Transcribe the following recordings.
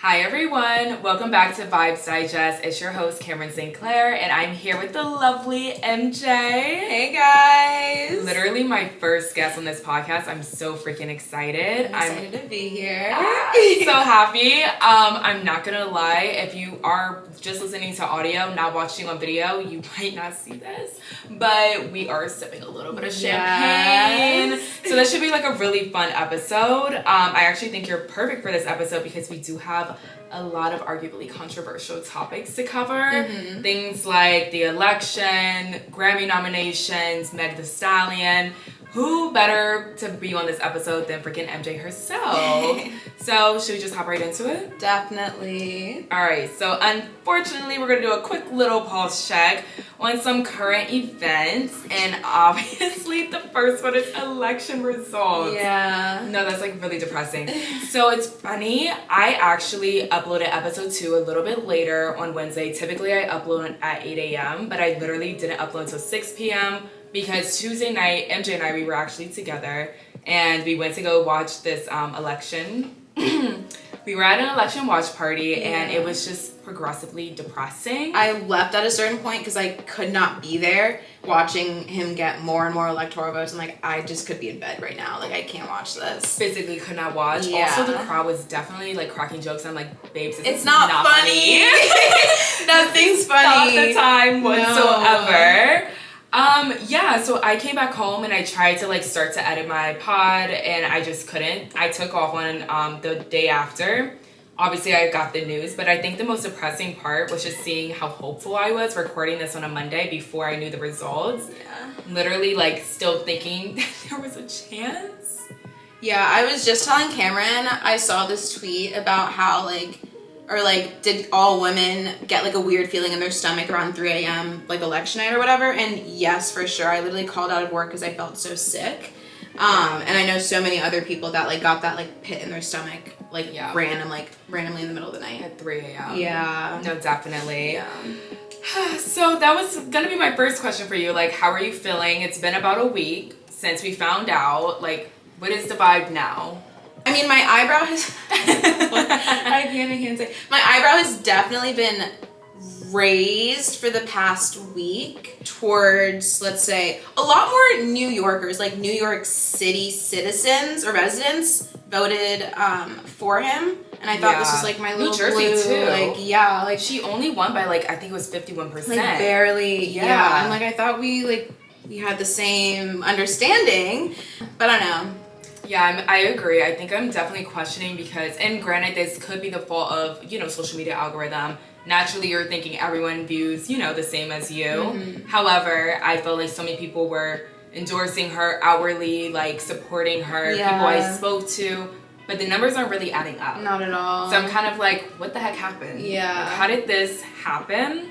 Hi everyone, welcome back to VibesDigest. It's your host Cameron St. Clair and I'm here with the lovely MJ. Hey guys! Literally my first guest on this podcast. I'm so freaking excited. I'm excited to be here. So happy. I'm not gonna lie, if you are just listening to audio, not watching on video, you might not see this, but we are sipping a little bit of champagne. Yes. So this should be like a really fun episode. I actually think you're perfect for this episode because we do have a lot of arguably controversial topics to cover. Mm-hmm. Things like the election, Grammy nominations, Meg Thee Stallion. Who better to be on this episode than freaking MJ herself? So should we just hop right into it? Definitely. All right, so unfortunately, we're going to do a quick little pulse check on some current events. And obviously, the first one is election results. Yeah. No, that's like really depressing. So it's funny, I actually uploaded episode 2 a little bit later on Wednesday. Typically, I upload at 8 a.m., but I literally didn't upload until 6 p.m. because Tuesday night, MJ and I, we were actually together and we went to go watch this election. We were at an election watch party and it was just progressively depressing. I left at a certain point because I could not be there watching him get more and more electoral votes. I'm like, I just could be in bed right now. Like, I can't watch this. Physically could not watch. Yeah. Also, the crowd was definitely like cracking jokes. I'm like, babes, it's not funny. Nothing's funny. Not the time whatsoever. Yeah, so I came back home and I tried to like start to edit my pod and I just couldn't. I took off on the day after. Obviously I got the news, but I think the most depressing part was just seeing how hopeful I was recording this on a Monday before I knew the results. Yeah. Literally like still thinking that there was a chance. Yeah, I was just telling Cameron, I saw this tweet about how did all women get like a weird feeling in their stomach around 3 a.m. like election night or whatever? And yes, for sure. I literally called out of work because I felt so sick. And I know so many other people that like got that like pit in their stomach randomly in the middle of the night At 3 a.m. Yeah. No, definitely. Yeah. So that was gonna be my first question for you. Like, how are you feeling? It's been about a week since we found out. Like, what is the vibe now? I mean, my eyebrow has... I can't say. My eyebrow has definitely been raised for the past week towards, let's say, a lot more New Yorkers, like New York City citizens or residents voted for him. And I thought this was like my little New Jersey blue, too. like, yeah, like She only won by like, I think it was 51%. like barely, Yeah. And like I thought we had the same understanding, but I don't know. Yeah, I agree. I think I'm definitely questioning because, and granted, this could be the fault of, social media algorithm. Naturally, you're thinking everyone views, the same as you. Mm-hmm. However, I felt like so many people were endorsing her outwardly, like supporting her, Yeah. people I spoke to, but the numbers aren't really adding up. Not at all. So I'm kind of like, what the heck happened? Yeah. Like, how did this happen?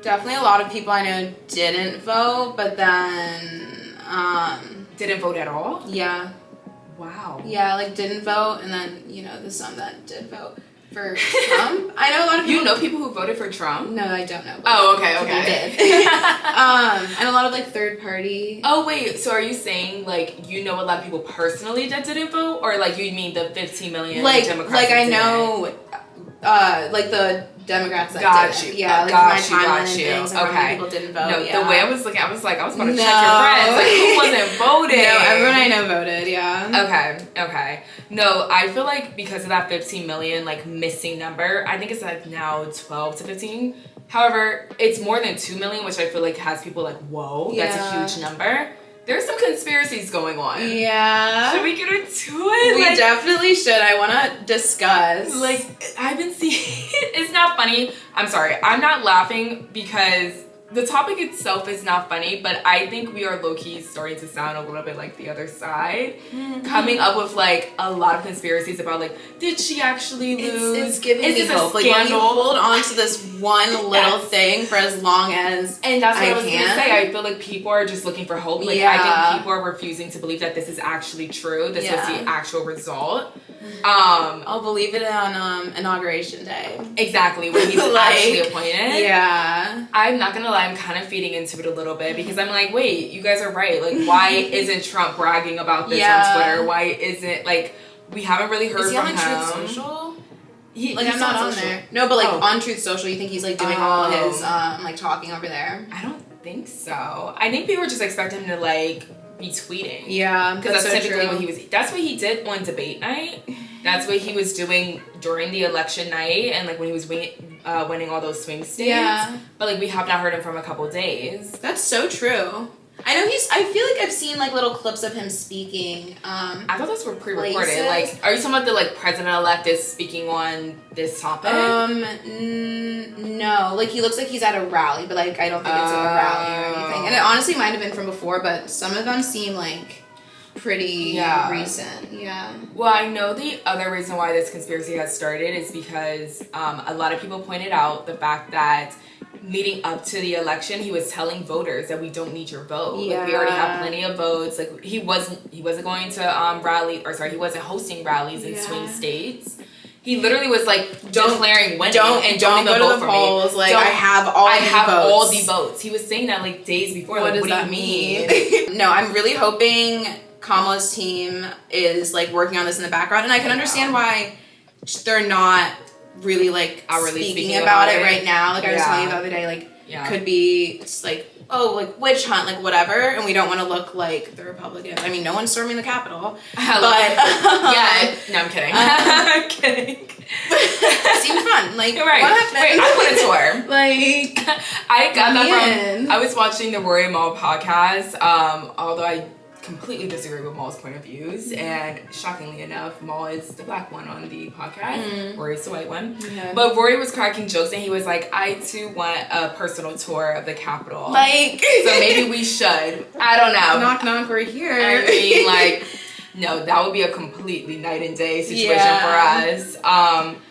Definitely a lot of people I know didn't vote, but then, Didn't vote at all? yeah. Wow. Yeah, like didn't vote, and then, the some that did vote for Trump. I know a lot of people. You know people who voted for Trump? No, I don't know. Oh, okay. People did. And a lot of like third party. Oh, wait. So are you saying like a lot of people personally that didn't vote? Or like you mean the 15 million Democrats? Like I that know, like the Democrats that got did. you. Yeah, like got my you. timeline and Okay. things, and how many people didn't vote. No, yeah. the way I was looking, I was about to No. check your friends. Like, who wasn't voting? No, everyone I know voted, yeah. Okay. No, I feel like because of that 15 million, like, missing number, I think it's, like, now 12 to 15. However, it's more than 2 million, which I feel like has people like, whoa, that's a huge number. There's some conspiracies going on. Yeah. Should we get into it? We definitely should. I want to discuss. Like, I've been seeing... It's not funny. I'm sorry. I'm not laughing because the topic itself is not funny, but I think we are low-key starting to sound a little bit like the other side. Mm-hmm. Coming up with, like, a lot of conspiracies about, like, did she actually lose? It's giving me hope. Like, when you hold on to this one little thing for as long as and that's what I was going to say. I feel like people are just looking for hope. Like, I think people are refusing to believe that this is actually true. This was the actual result. I'll believe it on Inauguration Day. Exactly, when he's actually appointed. Yeah. I'm not gonna lie, I'm kind of feeding into it a little bit because I'm like, wait, you guys are right. Like, why isn't Trump bragging about this on Twitter? Why isn't, like, we haven't really heard from him. Is he on Truth Social? Like, he's I'm not on social. there. No, but like Oh. on Truth Social, you think he's like doing all his like talking over there? I don't think so. I think people were just expecting him to like be tweeting. Yeah, Because that's so typically true. what he was. That's what he did on debate night. That's what he was doing during the election night, and like when he was winning all those swing states. Yeah. But like we have not heard him from a couple days. That's so true. I know I feel like I've seen like little clips of him speaking. I thought those were pre-recorded. Places. Like, are you talking about the like president-elect is speaking on this topic? No. Like he looks like he's at a rally, but like I don't think it's like a rally or anything. And it honestly might have been from before, but some of them seem like pretty recent. Yeah. Well, I know the other reason why this conspiracy has started is because a lot of people pointed out the fact that leading up to the election, he was telling voters that we don't need your vote. Yeah. Like we already have plenty of votes. Like he wasn't going to he wasn't hosting rallies in swing states. He literally was like declaring winning don't even go to vote the for polls. me. Like I have all the votes. He was saying that like days before. What like, does what that do you mean? No, I'm really hoping Kamala's team is like working on this in the background, and I can understand why they're not really like outwardly speaking about it right now. Like I was telling you the other day, like could be just like like witch hunt, like whatever, and we don't want to look like the Republicans. I mean, no one's storming the Capitol, but yeah, no, I'm kidding. I'm kidding. Seemed fun. Like right. What happened? Wait, I want a tour. Like I got that from. I was watching the Rory Mal podcast. Although I completely disagree with Maul's point of views, and shockingly enough, Maul is the black one on the podcast. Rory's the white one. Yeah. But Rory was cracking jokes, and he was like, "I too want a personal tour of the Capitol. Like, so maybe we should. I don't know. Knock knock, we're here. I mean, like." No, that would be a completely night and day situation for us.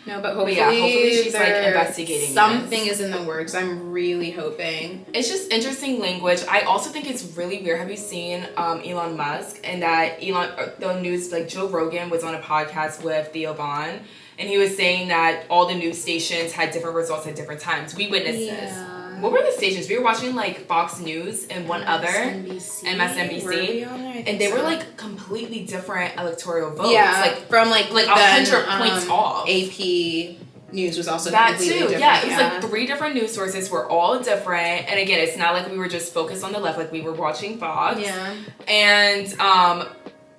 No, but hopefully, she's like investigating. Something is in the works. I'm really hoping. It's just interesting language. I also think it's really weird. Have you seen Elon Musk and that the news, like Joe Rogan was on a podcast with Theo Vaughn, and he was saying that all the news stations had different results at different times. We witnessed this. What were the stations? We were watching like Fox News and one other, MSNBC, and they were like completely different electoral votes. Yeah, like from like 100 points off. AP News was also that completely too. different. Yeah, it was like 3 different news sources were all different, and again, it's not like we were just focused on the left. Like we were watching Fox. Yeah, and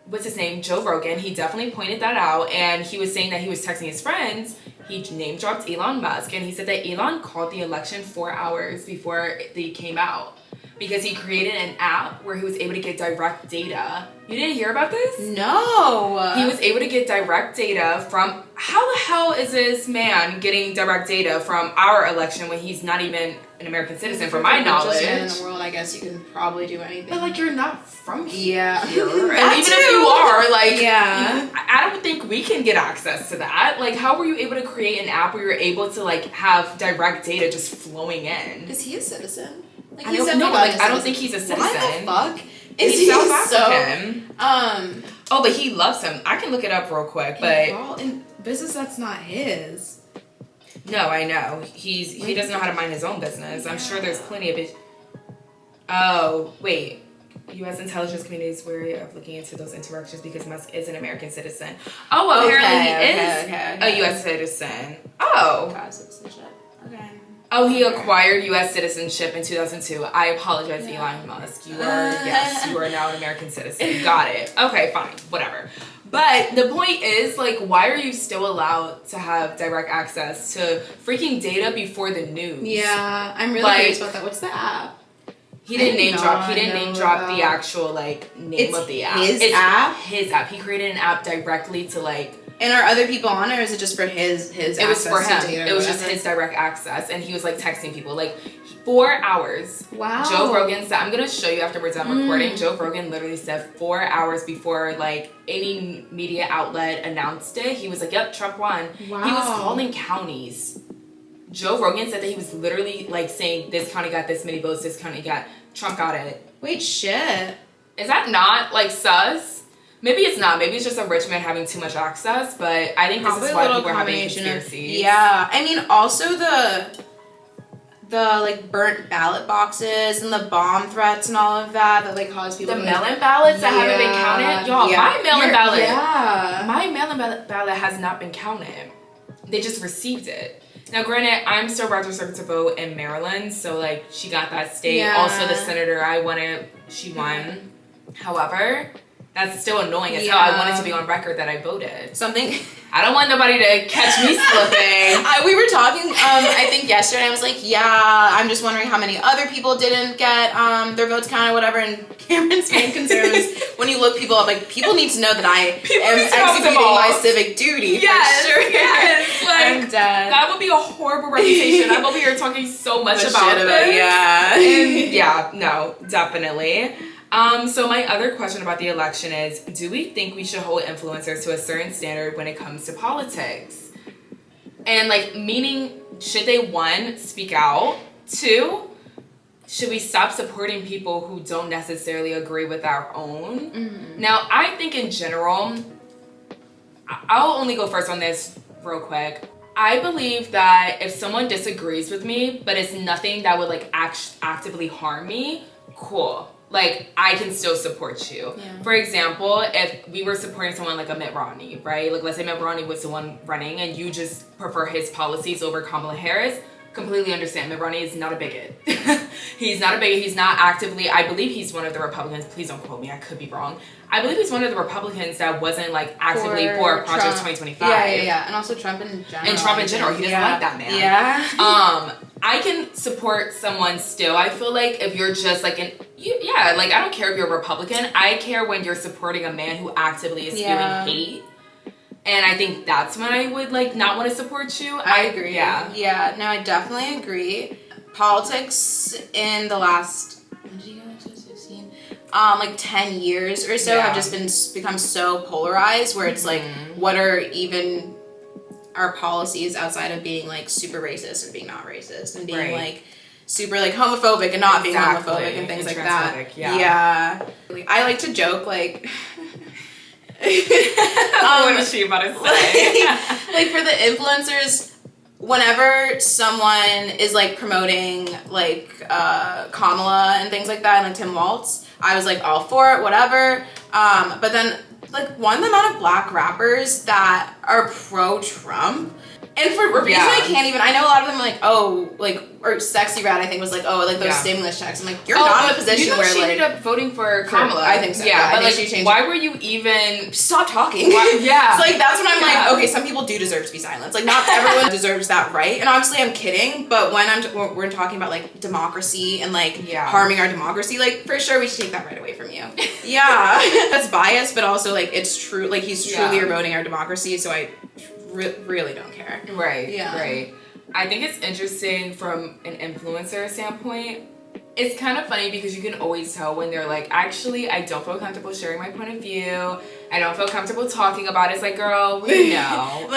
what's his name? Joe Rogan. He definitely pointed that out, and he was saying that he was texting his friends. He name dropped Elon Musk, and he said that Elon called the election 4 hours before they came out because he created an app where he was able to get direct data. You didn't hear about this? No. He was able to get direct data from... How the hell is this man getting direct data from our election when he's not even an American citizen, from my knowledge? Man in the world, I guess you can probably do anything. But, like, you're not from here. Yeah. And even if you are, like... Yeah. I don't think we can get access to that. Like, how were you able to create an app where you're able to, like, have direct data just flowing in? Is he a citizen? Like, I don't think he's a citizen. Why the fuck? He's South African. So, oh, but he loves him. I can look it up real quick, but... in business that's not his. No, I know. He doesn't know how to mind his own business. I'm sure there's plenty of it. Oh, wait. U.S. intelligence community is wary of looking into those interactions because Musk is an American citizen. Oh, well, apparently he is a U.S. citizen. Oh. Citizenship. Okay. Oh, he acquired U.S. citizenship in 2002. I apologize, Elon Musk. You are now an American citizen. Got it. Okay, fine. Whatever. But the point is, like, why are you still allowed to have direct access to freaking data before the news? Yeah, I'm really curious about that. What's the app? He didn't name drop. He didn't name drop the actual, like, name of the app. His app? His app. He created an app directly to, like... And are other people on it, or is it just for his It was for him. Data it was just his direct access. And he was, like, texting people. Like, 4 hours. Wow. Joe Rogan said... I'm going to show you after we're done recording. Joe Rogan literally said 4 hours before, like, any media outlet announced it. He was like, yep, Trump won. Wow. He was calling counties. Joe Rogan said that he was literally, like, saying this county got this many votes, this county got... Trump got it. Wait, shit. Is that not, like, sus? Maybe it's not. Maybe it's just a rich man having too much access, but I think this is why people are having conspiracies. Yeah. I mean, also the like burnt ballot boxes and the bomb threats and all of that like cause people the mail-in ballots that haven't been counted. Y'all, my mail-in ballot. Yeah. My mail-in ballot has not been counted. they just received it. Now, granted, I'm still registered to vote in Maryland, so, like, she got that state. Yeah. Also, the senator I wanted, she won. However, that's still annoying as hell. Yeah. I wanted to be on record that I voted. Something... I don't want nobody to catch me slipping. We were talking, I think yesterday, I was like, yeah, I'm just wondering how many other people didn't get their votes counted or whatever, and Cameron's main concern was when you look people up, like, people need to know that I am executing my civic duty. Yes, for sure. yes. Like, I'm dead. That would be a horrible reputation. I'm over here talking so much about this. Yeah. And yeah, no, definitely. So my other question about the election is, do we think we should hold influencers to a certain standard when it comes to politics? And, like, meaning, should they, one, speak out? Two, should we stop supporting people who don't necessarily agree with our own? Mm-hmm. Now, I think in general, I'll only go first on this real quick. I believe that if someone disagrees with me, but it's nothing that would, like, actively harm me, cool. Like, I can still support you. Yeah. For example, if we were supporting someone like a Mitt Romney, right? Like, let's say Mitt Romney was the one running and you just prefer his policies over Kamala Harris, completely understand. Mitt Romney is not a bigot. He's not a bigot. He's not actively, I believe he's one of the Republicans. Please don't quote me. I could be wrong. I believe he's one of the Republicans that wasn't, like, actively for Project 2025. Yeah. And also Trump in general. And Trump in general. He doesn't like that man. Yeah. I can support someone still. I feel like if you're just, like, like, I don't care if you're a Republican. I care when you're supporting a man who actively is spewing hate. And I think that's when I would, like, not want to support you. I agree. Yeah. Yeah, no, I definitely agree. Politics in the last, when did you go into 16? Like 10 years or so have just become so polarized where it's like, what are even our policies outside of being, like, super racist and being not racist and being like super, like, homophobic and not being homophobic and things like that. Yeah. I like to joke, like, what is she about to say? Like, for the influencers, whenever someone is, like, promoting, like, Kamala and things like that, and, like, Tim Waltz, I was, like, all for it, whatever. But then, like, the amount of black rappers that are pro-Trump, and for a reason I can't even, I know a lot of them are like, oh, like, or Sexy Rat, I think, was like, oh, like, those stimulus checks. I'm like, you're not in a position where, she like, ended up voting for Kamala. I think so. Yeah, but, like, she changed why were you even... Stop talking. Yeah. So, like, that's when I'm like, okay, some people do deserve to be silenced. Like, not everyone deserves that right. And obviously I'm kidding, but when we're talking about, like, democracy and, like, harming our democracy, like, for sure we should take that right away from you. Yeah. That's biased, but also, like, it's true. Like, he's truly eroding our democracy, so I really don't care. Right. Yeah. Right. I think it's interesting from an influencer standpoint. It's kind of funny because you can always tell when they're like, actually, I don't feel comfortable sharing my point of view. I don't feel comfortable talking about it. It's like, girl, we know.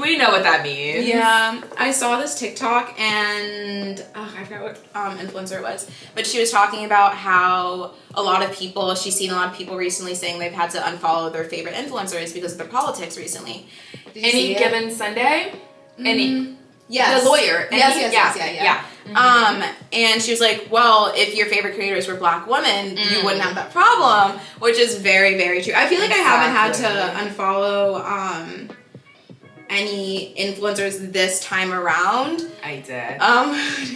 We know what that means. Yeah. I saw this TikTok and I forgot what influencer it was, but she was talking about how she's seen a lot of people recently saying they've had to unfollow their favorite influencers because of their politics recently. Any given Sunday? Any? Yes. The lawyer. Yeah. And she was like, well, if your favorite creators were black women, you wouldn't have that problem, which is very, very true. I feel like I haven't had to unfollow any influencers this time around. I did.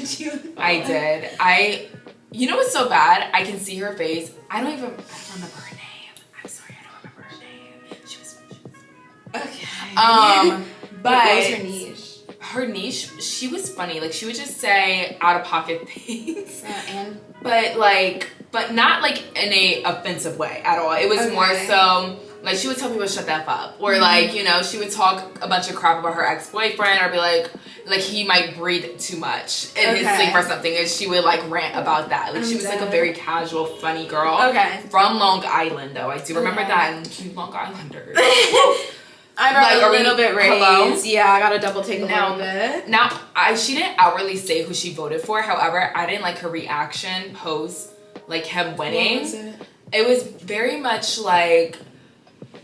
Did you? I did. You know what's so bad? I can see her face. I don't remember her name. I'm sorry, I don't remember her name. She was okay. But what was her niche? Her niche, she was funny. Like, she would just say out of pocket things. But not, like, in a offensive way at all. It was more so, like, she would tell people to shut the F up. Or, like, you know, she would talk a bunch of crap about her ex-boyfriend, or be like he might breathe too much in his sleep or something, and she would, like, rant about that. Like, she was, like, a very casual, funny girl. Okay. From Long Island, though. I do remember that, and you Long Islanders. I'm like a little bit raised. Hello? Yeah, I gotta double take a little bit. Now, she didn't outwardly say who she voted for. However, I didn't like her reaction post, like, him winning. What was it? It was very much like,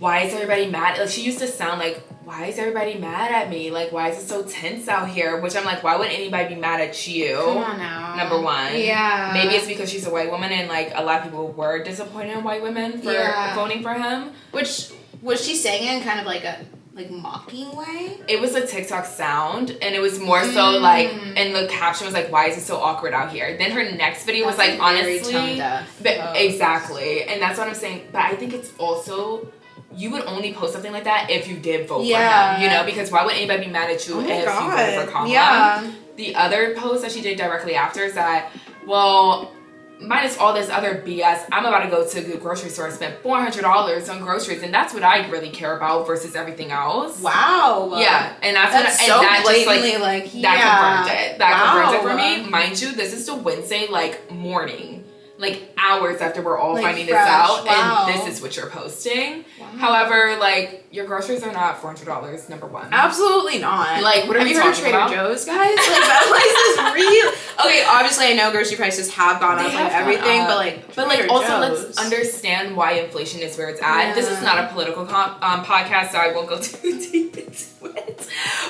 why is everybody mad? Like, she used to sound like, why is everybody mad at me? Like, why is it so tense out here? Which I'm like, why would anybody be mad at you? Come on now. Number one. Yeah. Maybe it's because she's a white woman and, like, a lot of people were disappointed in white women for voting for him. Which, was she saying it in kind of like a like mocking way? It was a TikTok sound, and it was more so like, and the caption was like, "Why is it so awkward out here?" Then her next video was like, honestly, but exactly, and that's what I'm saying. But I think it's also, you would only post something like that if you did vote for him, you know, because why would anybody be mad at you if you voted for Kamala? Yeah. The other post that she did directly after is that, well, minus all this other BS, I'm about to go to the grocery store and spend $400 on groceries, and that's what I really care about versus everything else. Wow. Yeah, and that's so that blatantly just like that confirmed it. That confirmed it for Wow. me. Mind you, this is still Wednesday, like morning, like hours after we're all Like finding fresh. this out, Wow. and this is what you're posting. Wow. However, like, your groceries are not $400. Number one. Absolutely not. Like, what are Have you you heard of talking Trader about? Joe's, guys? Like, that place is real. Okay, obviously I know grocery prices have gone up, They like have gone everything, up. but like also Joe's. let's understand why inflation is where it's at. Yeah. This is not a political podcast, so I won't go too deep into it.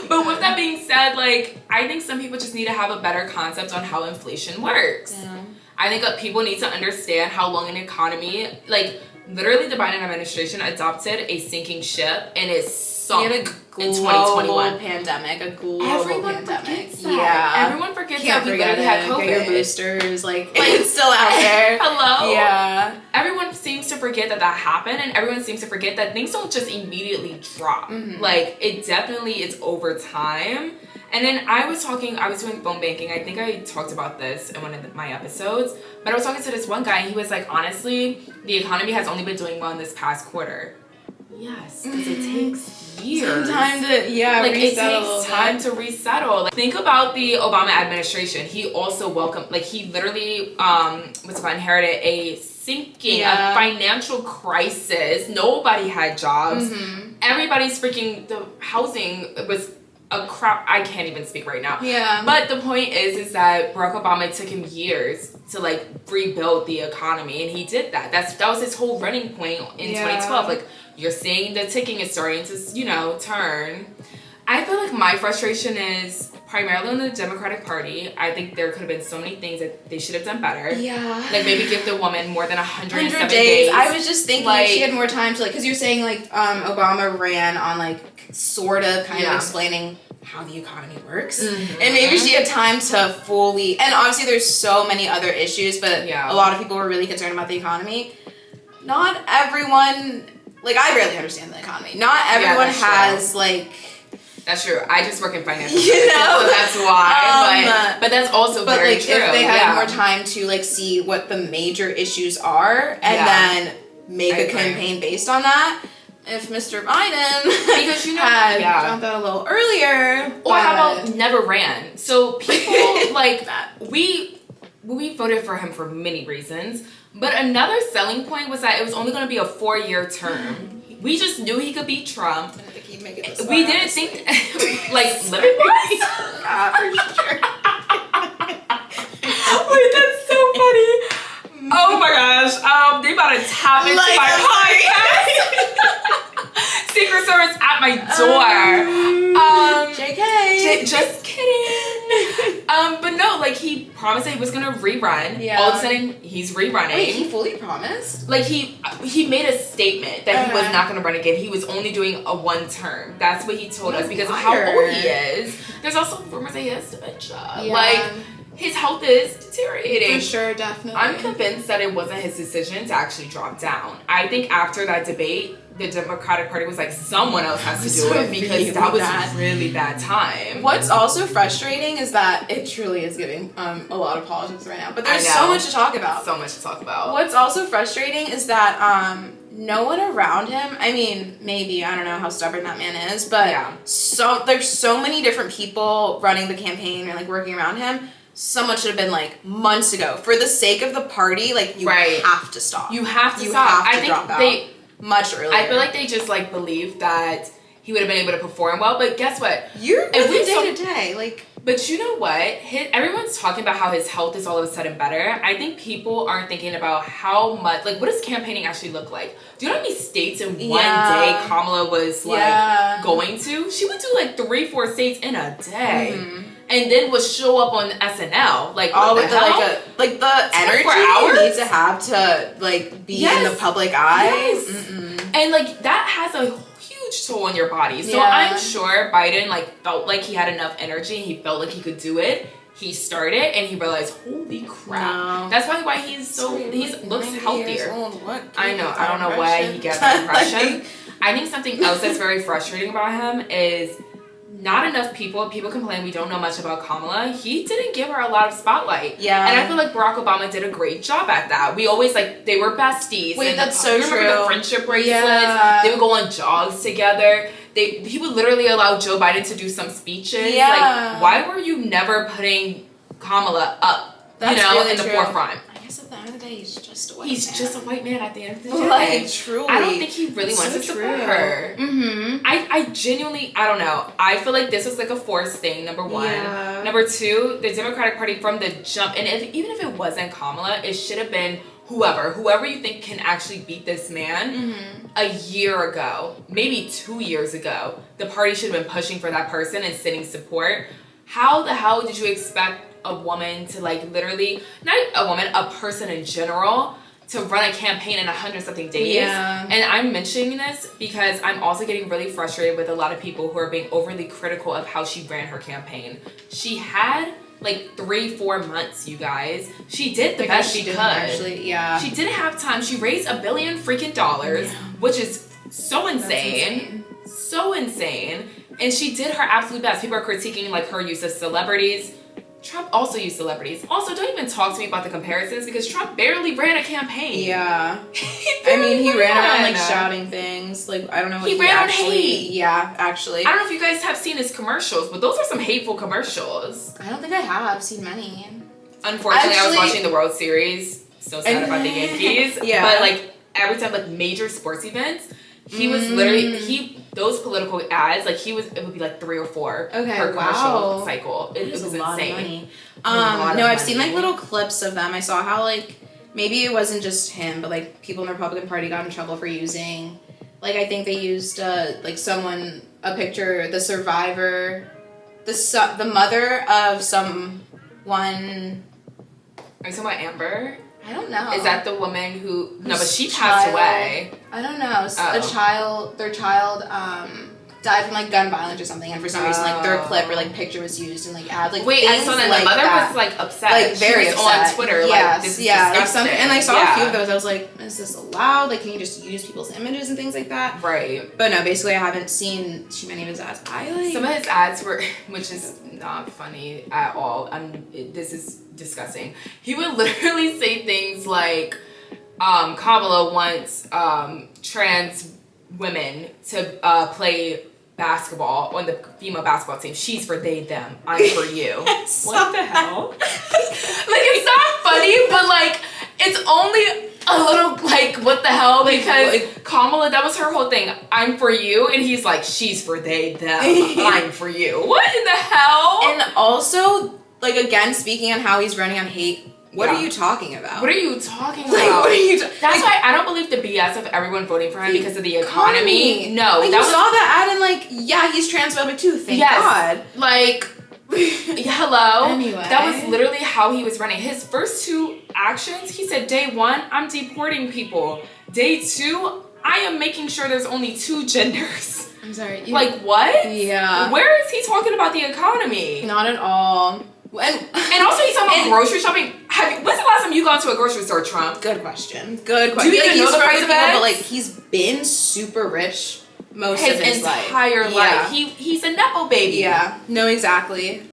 But with that being said, like, I think some people just need to have a better concept on how inflation works. Yeah. I think that people need to understand how long an economy, like, literally the Biden administration adopted a sinking ship, and it sunk in 2021. Pandemic, a global Everyone pandemic. forgets that. Yeah. Everyone forgets Can't that we forget literally had it. COVID. Get your boosters, like it's still out there. Hello? Yeah. Everyone seems to forget that happened, and everyone seems to forget that things don't just immediately drop. Mm-hmm. Like, it definitely is over time. And then I was doing phone banking. I think I talked about this in one of my episodes, but I was talking to this one guy, and he was like, honestly, the economy has only been doing well in this past quarter. Yes, because it takes years. Time to Like, it resettle. takes time to resettle. Like, think about the Obama administration. He also welcomed, like, he literally inherited a sinking, a financial crisis. Nobody had jobs. Everybody's freaking, the housing was a crap. I can't even speak right now. Yeah. But the point is that Barack Obama, it took him years to like rebuild the economy, and he did that. That was his whole running point in 2012. Like, you're seeing the ticking is starting to, you know, turn. I feel like my frustration is primarily on the Democratic Party. I think there could have been so many things that they should have done better. Yeah. Like, maybe give the woman more than 107 100 days. I was just thinking Like, if she had more time to, like, because you're saying, like, Obama ran on, like, sort of kind of explaining how the economy works. And maybe she had time to fully, and obviously there's so many other issues, but a lot of people were really concerned about the economy. Not everyone, like, I barely understand the economy. Not everyone has, like... That's true. I just work in financial You services, know? so that's why. But that's also But very like, true. if they had more time to like see what the major issues are, and then make a campaign based on that. If Mr. Biden because you know had jumped out a little earlier, or how about never ran? So people like we voted for him for many reasons, but another selling point was that it was only going to be a 4-year term. We just knew he could beat Trump. We didn't think like living wise. For sure. Wait, that's so funny. Oh my gosh. They about to tap into Like, my podcast. Secret Service at my door. JK. Just kidding. But no, like, he promised that he was gonna rerun. Yeah. All of a sudden, he's rerunning. Wait, he fully promised? Like, he made a statement that he was not gonna run again. He was only doing a 1 term. That's what he told us because of how old he is. There's also rumors that he has dementia. Yeah. Like, his health is deteriorating. For sure, definitely. I'm convinced that it wasn't his decision to actually drop down. I think after that debate, the Democratic Party was like, someone else has to do it because that was a really bad time. What's also frustrating is that it truly is giving a lot of politics right now. But there's I know. so much to talk about. So much to talk about. What's also frustrating is that no one around him, I mean, maybe, I don't know how stubborn that man is, but there's so many different people running the campaign and like working around him. Someone should have been like months ago. For the sake of the party, like you have to stop. You have to stop. I think drop out much earlier. I feel like they just like believed that he would have been able to perform well, but guess what? You're living day to day, like. But you know what? Everyone's talking about how his health is all of a sudden better. I think people aren't thinking about how much, like, what does campaigning actually look like? Do you know how many states in one day Kamala was like going to? She would do like 3-4 states in a day. And then would show up on SNL, like all with the like the energy you need to have to like be in the public eye. And like that has a huge huge toll on your body. So Yeah. I'm sure Biden like felt like he had enough energy and he felt like he could do it. He started and he realized, holy crap. No. That's probably why he's looks 90 healthier. years old. What I know. gives I don't know that why impression? he gets that impression. I think something else that's very frustrating about him is not enough people complain we don't know much about Kamala. He didn't give her a lot of spotlight. Yeah. And I feel like Barack Obama did a great job at that. We always like, they were besties. Wait, and that's so remember true. the friendship bracelets? Yeah. They would go on jogs together. He would literally allow Joe Biden to do some speeches. Yeah. Like, why were you never putting Kamala up, That's you know, really in the true. forefront? I guess at the end of the day, he's just a white He's man. just a white man at the end of the day. Like, truly. I don't think he really It's wants so to support true. her. Mm-hmm. I genuinely, I don't know. I feel like this was like a forced thing, number one. Yeah. Number two, the Democratic Party from the jump, and even if it wasn't Kamala, it should have been whoever you think can actually beat this man. A year ago, maybe 2 years ago, the party should have been pushing for that person and sending support. How the hell did you expect a woman to like literally, not a woman, a person in general, to run a campaign in 100-something days? Yeah. And I'm mentioning this because I'm also getting really frustrated with a lot of people who are being overly critical of how she ran her campaign. She had like 3-4 months, you guys. She did the best she could. Actually, yeah. She didn't have time. She raised $1 billion freaking dollars, which is so insane. So insane. And she did her absolute best. People are critiquing like her use of celebrities. Trump also used celebrities. Also, don't even talk to me about the comparisons because Trump barely ran a campaign. Yeah. I mean, he ran around like shouting things. Like, I don't know what He ran on actually. hate. Yeah, actually. I don't know if you guys have seen his commercials, but those are some hateful commercials. I don't think I have seen many. Unfortunately, I was Actually- watching the World Series. So sad about the Yankees. Yeah. But like every time, like major sports events, he was literally those political ads. Like it would be like 3 or 4 Okay, per commercial wow. cycle. It was a lot insane. of money. A lot No, of I've seen like money. little clips of them. I saw how like maybe it wasn't just him, but like people in the Republican Party got in trouble for using. Like I think they used like a picture, the survivor, the mother of someone. Are you talking about Amber? I don't know. Is that the woman who? No, but she Whose passed child- away. I don't know. Oh. Their child died from like gun violence or something, and for some reason like their Oh. clip or like picture was used and like like Wait, I things saw that like the mother that. was like upset. Like very she was upset. on Twitter. Yes, Like this is like disgusting. something, and I saw a few Yeah. of those. I was like, is this allowed? Like, can you just use people's images and things like that? Right. But no, basically, I haven't seen too many of his ads. I like Some of his ads were, which is not funny at all. This is disgusting. He would literally say things like, Kamala wants trans women to play basketball on the female basketball team. She's for they, them. I'm for you. What the hell? Like, it's not funny, but like, it's only a little like, what the hell? Because Kamala, that was her whole thing. I'm for you. And he's like, she's for they, them. I'm for you. What in the hell? And also, like again, speaking on how he's running on hate. What Yeah. are you talking about? What are you talking about? Like, what are you? That's why I don't believe the BS of everyone voting for him because of the economy. No, like, that you was saw that ad and like, yeah, he's transphobic too. Thank God. Like, hello. Anyway. That was literally how he was running. His first 2 actions, he said, day 1, I'm deporting people. Day 2, I am making sure there's only 2 genders. I'm sorry. Like, what? Yeah. Where is he talking about the economy? Not at all. And also he's talking about grocery shopping. When's the last time you gone to a grocery store, Trump? Good question. Good question. Do you even know he's the for price of people, eggs? but like he's been super rich most His of his life. entire life. Yeah. He's a nepo baby. Yeah. No, exactly.